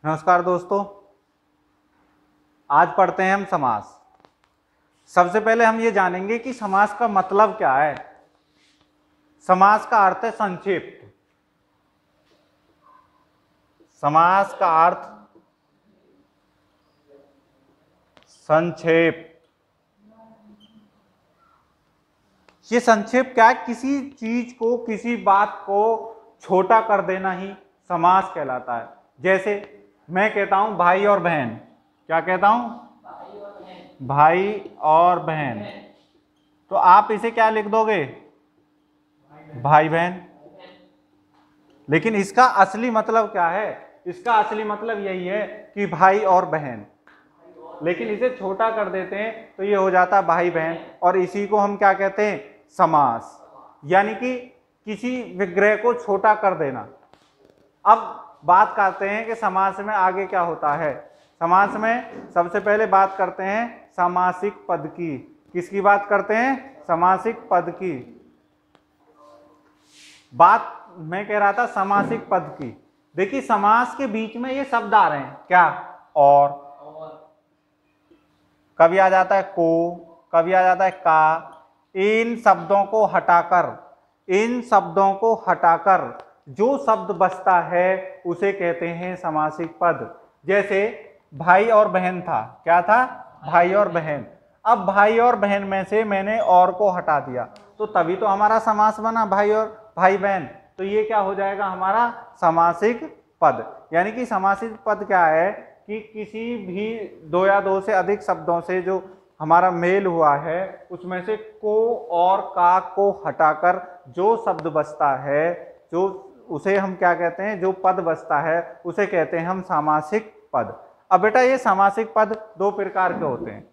नमस्कार दोस्तों, आज पढ़ते हैं हम समास। सबसे पहले हम ये जानेंगे कि समास का मतलब क्या है। समास का अर्थ है संक्षिप्त। समास का अर्थ संक्षेप। ये संक्षेप क्या है? किसी चीज को, किसी बात को छोटा कर देना ही समास कहलाता है। जैसे मैं कहता हूं भाई और बहन। क्या कहता हूं? भाई और बहन। तो आप इसे क्या लिख दोगे? भाई बहन। लेकिन इसका असली मतलब क्या है? इसका असली मतलब यही है कि भाई और बहन, लेकिन इसे छोटा कर देते हैं तो ये हो जाता भाई बहन। और इसी को हम क्या कहते हैं? समास। यानी कि किसी विग्रह को छोटा कर देना। अब बात करते हैं कि समास में आगे क्या होता है। समास में सबसे पहले बात करते हैं सामासिक पद की। किसकी बात करते हैं? सामासिक पद की। बात मैं कह रहा था समासिक पद की। देखिए, समास के बीच में ये शब्द आ रहे हैं। क्या? और। कभी आ जाता है को, कभी आ जाता है का। इन शब्दों को हटाकर जो शब्द बचता है उसे कहते हैं समासिक पद। जैसे भाई और बहन था। क्या था? भाई और बहन। अब भाई और बहन में से मैंने और को हटा दिया तो तभी तो हमारा समास बना, भाई और भाई बहन। तो ये क्या हो जाएगा? हमारा समासिक पद। यानी कि समासिक पद क्या है कि किसी भी दो या दो से अधिक शब्दों से जो हमारा मेल हुआ है उसमें से को और का को हटाकर जो शब्द बचता है, जो उसे हम क्या कहते हैं? जो पद बचता है उसे कहते हैं हम सामासिक पद। अब बेटा, ये सामासिक पद दो प्रकार के होते हैं।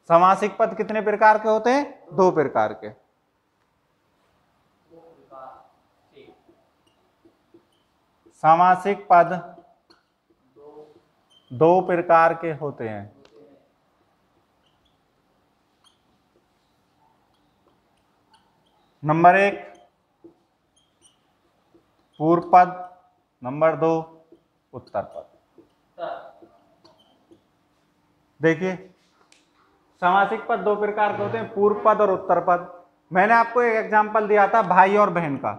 सामासिक पद कितने प्रकार के होते हैं? दो प्रकार के। सामासिक पद दो प्रकार के होते हैं। नंबर एक पूर्व पद, नंबर दो उत्तर पद। देखिए, सामासिक पद दो प्रकार के होते हैं, पूर्व पद और उत्तर पद। मैंने आपको एक एग्जांपल दिया था भाई और बहन का।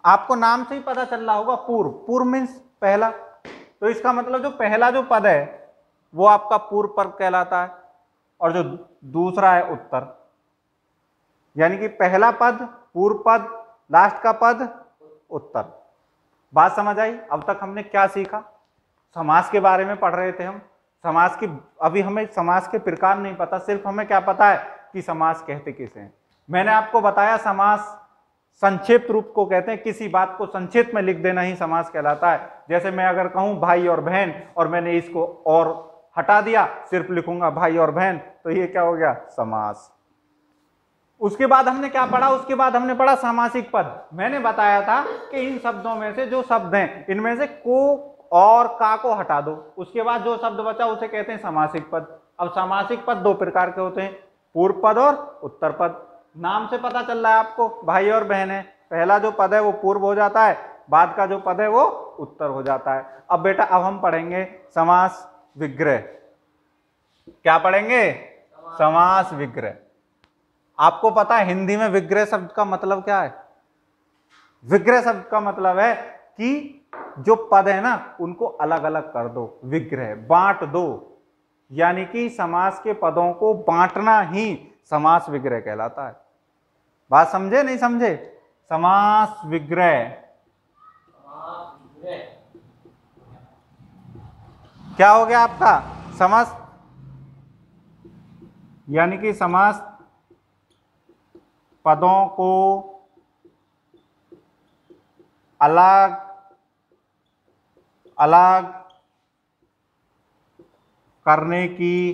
आपको नाम से ही पता चल रहा होगा, पूर्व। पूर्व मीन्स पहला। तो इसका मतलब जो पहला जो पद है वो आपका पूर्व पद कहलाता है, और जो दूसरा है उत्तर। यानी कि पहला पद पूर्व पद, लास्ट का पद उत्तर। बात समझ आई? अब तक हमने क्या सीखा? समास के बारे में पढ़ रहे थे हम। समास की अभी हमें समास के प्रकार नहीं पता, सिर्फ हमें क्या पता है कि समास कहते किसे हैं। मैंने आपको बताया समास संक्षिप्त रूप को कहते हैं। किसी बात को संक्षिप्त में लिख देना ही समास कहलाता है। जैसे मैं अगर कहूं भाई और बहन और मैंने इसको और हटा दिया, सिर्फ लिखूंगा भाई और बहन, तो ये क्या हो गया? समास। उसके बाद हमने क्या पढ़ा? उसके बाद हमने पढ़ा सामासिक पद। मैंने बताया था कि इन शब्दों में से जो शब्द हैं इनमें से को और का को हटा दो, उसके बाद जो शब्द बचा उसे कहते हैं समासिक पद। अब सामासिक पद दो प्रकार के होते हैं, पूर्व पद और उत्तर पद। नाम से पता चल रहा है आपको, भाई और बहन है। पहला जो पद है वो पूर्व हो जाता है, बाद का जो पद है वो उत्तर हो जाता है। अब बेटा, अब हम पढ़ेंगे समास विग्रह। क्या पढ़ेंगे? समास विग्रह। आपको पता है हिंदी में विग्रह शब्द का मतलब क्या है? विग्रह शब्द का मतलब है कि जो पद है ना उनको अलग अलग कर दो। विग्रह, बांट दो। यानी कि समास के पदों को बांटना ही समास विग्रह कहलाता है। बात समझे नहीं समझे? समास विग्रह क्या हो गया आपका? समास यानी कि समास पदों को अलग अलग करने की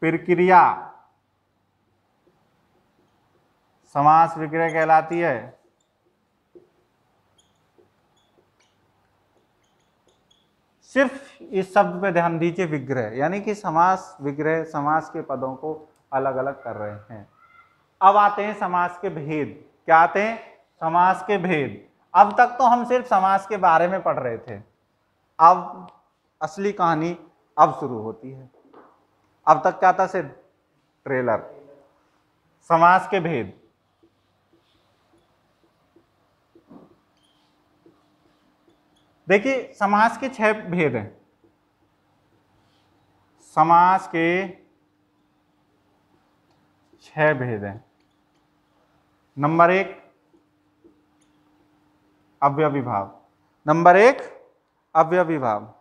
प्रक्रिया समास विग्रह कहलाती है। सिर्फ इस शब्द पे ध्यान दीजिए, विग्रह। यानी कि समास विग्रह समास के पदों को अलग अलग कर रहे हैं। अब आते हैं समास के भेद। क्या आते हैं? समास के भेद। अब तक तो हम सिर्फ समास के बारे में पढ़ रहे थे, अब असली कहानी अब शुरू होती है। अब तक क्या था? सिर्फ ट्रेलर। समास के भेद। देखिए समास के 6 भेद हैं। समास के 6 भेद हैं। नंबर 1 अवयवी भाव। नंबर 1 अवयवी भाव।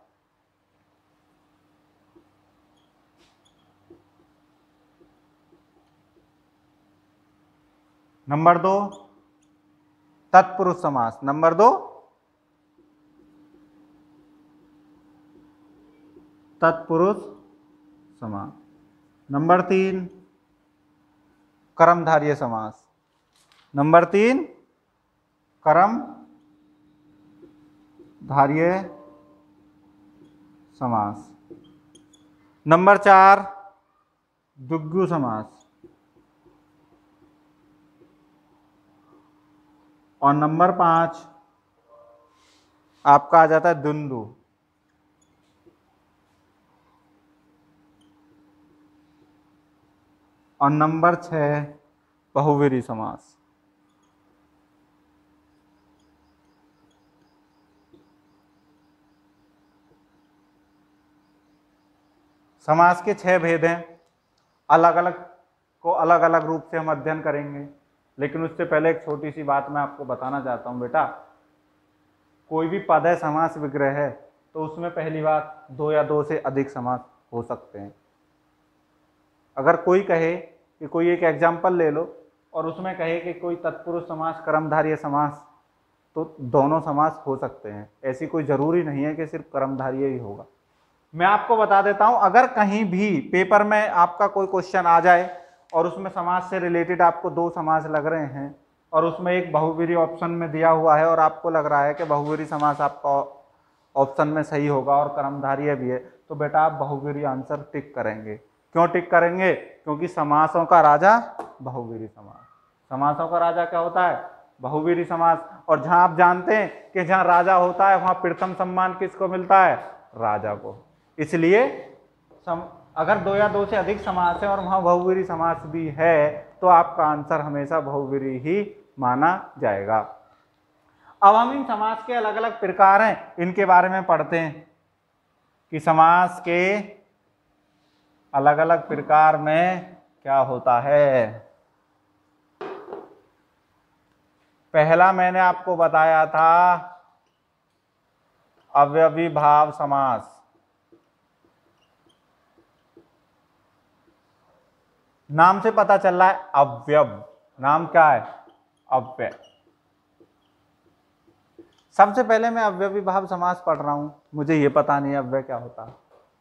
नंबर 2 तत्पुरुष समास। नंबर 2 तत्पुरुष समास। नंबर 3 कर्मधारय समास। नंबर 3 कर्मधारय समास। नंबर 4 द्विगु समास। और नंबर 5 आपका आ जाता है द्वंद्व। और नंबर 6 बहुव्रीहि समास। समास के 6 भेद हैं। अलग अलग को अलग अलग रूप से हम अध्ययन करेंगे, लेकिन उससे पहले एक छोटी सी बात मैं आपको बताना चाहता हूं। बेटा, कोई भी पद है, समास विग्रह है, तो उसमें पहली बात 2 या 2 से अधिक समास हो सकते हैं। अगर कोई कहे कि कोई एक एग्जाम्पल ले लो और उसमें कहे कि कोई तत्पुरुष समास, कर्मधारय समास, तो दोनों समास हो सकते हैं। ऐसी कोई जरूरी नहीं है कि सिर्फ कर्मधारय ही होगा। मैं आपको बता देता हूं, अगर कहीं भी पेपर में आपका कोई क्वेश्चन आ जाए और उसमें समास से रिलेटेड आपको 2 समास लग रहे हैं और उसमें एक बहुव्रीहि ऑप्शन में दिया हुआ है और आपको लग रहा है कि बहुव्रीहि समास आपका ऑप्शन में सही होगा और कर्मधारय भी है, तो बेटा आप बहुव्रीहि आंसर टिक करेंगे। क्यों टिक करेंगे? क्योंकि समासों का राजा बहुव्रीहि समास। समासों का राजा क्या होता है? बहुव्रीहि समास। और जहां आप जानते हैं कि जहां राजा होता है वहां प्रथम सम्मान किसको मिलता है? राजा को। इसलिए अगर 2 या 2 से अधिक समास है और वहां बहुव्रीहि समास भी है, तो आपका आंसर हमेशा बहुव्रीहि ही माना जाएगा। अब हम इन समास के अलग अलग प्रकार हैं, इनके बारे में पढ़ते हैं कि समास के अलग अलग प्रकार में क्या होता है। पहला मैंने आपको बताया था अवयवी भाव समास। नाम से पता चल रहा है अवयव। नाम क्या है? अव्यय। सबसे पहले मैं अवयवी भाव समास पढ़ रहा हूं, मुझे ये पता नहीं अव्यय क्या होता है।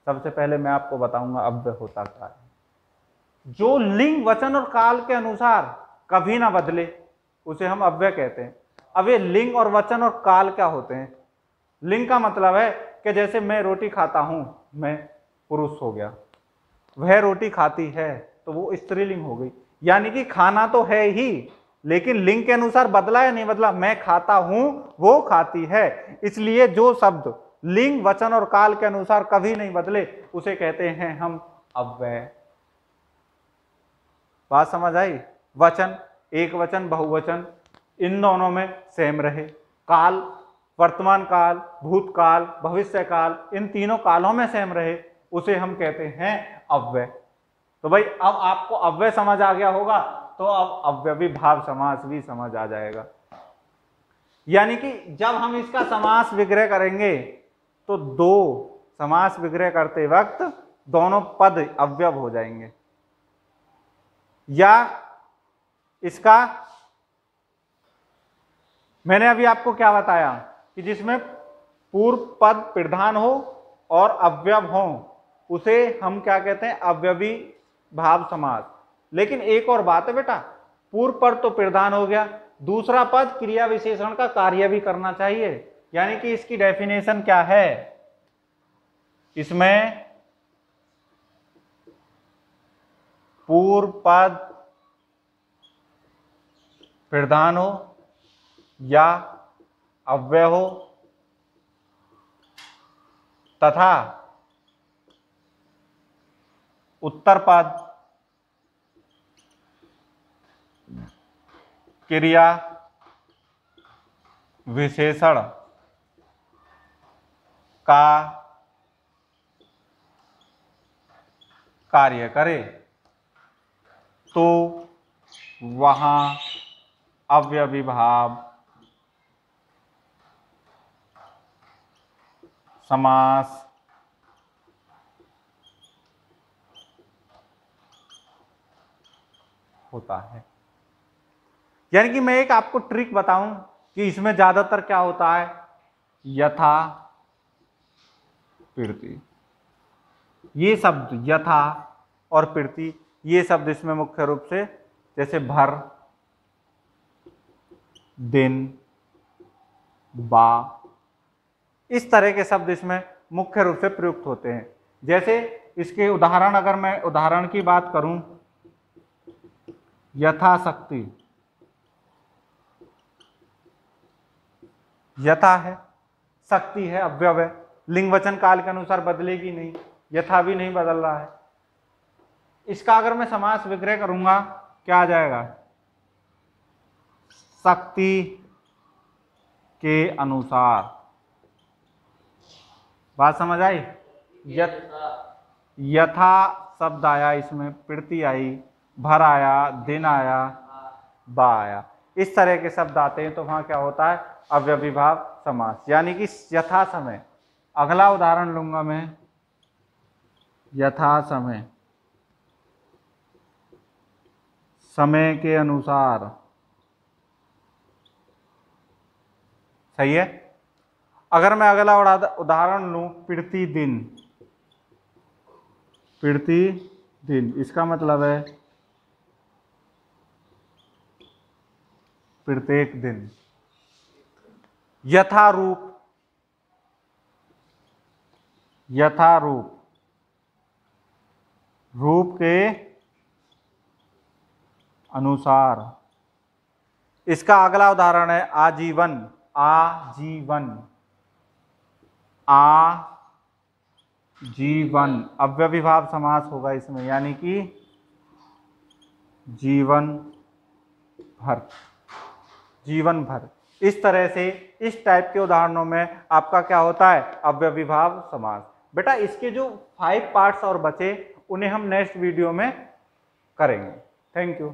सबसे पहले मैं आपको बताऊंगा अव्यय होता क्या है। जो लिंग, वचन और काल के अनुसार कभी ना बदले उसे हम अव्यय कहते हैं। अब ये लिंग और वचन और काल क्या होते हैं? लिंग का मतलब है कि जैसे मैं रोटी खाता हूं, मैं पुरुष हो गया, वह रोटी खाती है, तो वो स्त्रीलिंग हो गई। यानी कि खाना तो है ही, लेकिन लिंग के अनुसार बदला या नहीं बदला? मैं खाता हूं, वो खाती है। इसलिए जो शब्द लिंग, वचन और काल के अनुसार कभी नहीं बदले उसे कहते हैं हम अव्यय। बात समझ आई? वचन, एक वचन, बहुवचन, इन दोनों में सेम रहे। काल, वर्तमान काल, भूतकाल, भविष्य काल, इन तीनों कालों में सेम रहे, उसे हम कहते हैं अव्यय। तो भाई अब आपको अव्यय समझ आ गया होगा, तो अब अवयवी भाव समास भी समझ आ जाएगा। यानी कि जब हम इसका समास विग्रह करेंगे तो 2 समास विग्रह करते वक्त दोनों पद अवयव हो जाएंगे। या इसका मैंने अभी आपको क्या बताया कि जिसमें पूर्व पद प्रधान हो और अवयव हो उसे हम क्या कहते हैं? अवयवी भाव समास। लेकिन एक और बात है बेटा, पूर्व पद तो प्रधान हो गया, दूसरा पद क्रिया विशेषण का कार्य भी करना चाहिए। यानी कि इसकी डेफिनेशन क्या है? इसमें पूर्व पद प्रधान हो या अव्यय हो तथा उत्तर पद क्रिया विशेषण का कार्य करे तो वहां अव्ययीभाव समास होता है। यानी कि मैं एक आपको ट्रिक बताऊं कि इसमें ज्यादातर क्या होता है, यथा प्रीति, ये शब्द यथा और प्रीति, ये शब्द इसमें मुख्य रूप से, जैसे भर, दिन, बा, इस तरह के शब्द इसमें मुख्य रूप से प्रयुक्त होते हैं। जैसे इसके उदाहरण, अगर मैं उदाहरण की बात करूं, यथाशक्ति, यथा है, शक्ति है, अव्यय है, लिंग वचन काल के अनुसार बदलेगी नहीं, यथा भी नहीं बदल रहा है। इसका अगर मैं समास विग्रह करूंगा क्या आ जाएगा, शक्ति के अनुसार। बात समझ आई? यथा शब्द आया, इसमें प्रीति आई, भर आया, दिन आया, बा आया, इस तरह के शब्द आते हैं तो वहां क्या होता है, अव्ययीभाव समास। यानी कि यथा समय, अगला उदाहरण लूंगा मैं, यथा समय, समय के अनुसार, सही है। अगर मैं अगला उदाहरण लूं, प्रीति दिन, प्रीति दिन, इसका मतलब है प्रत्येक दिन। यथारूप, यथारूप, रूप के अनुसार। इसका अगला उदाहरण है आजीवन, आजीवन, आजीवन, अव्ययीभाव समास होगा इसमें, यानी कि जीवन भर, जीवन भर। इस तरह से, इस टाइप के उदाहरणों में आपका क्या होता है, अव्ययीभाव समास। बेटा इसके जो 5 पार्ट्स और बचे उन्हें हम नेक्स्ट वीडियो में करेंगे। Thank you.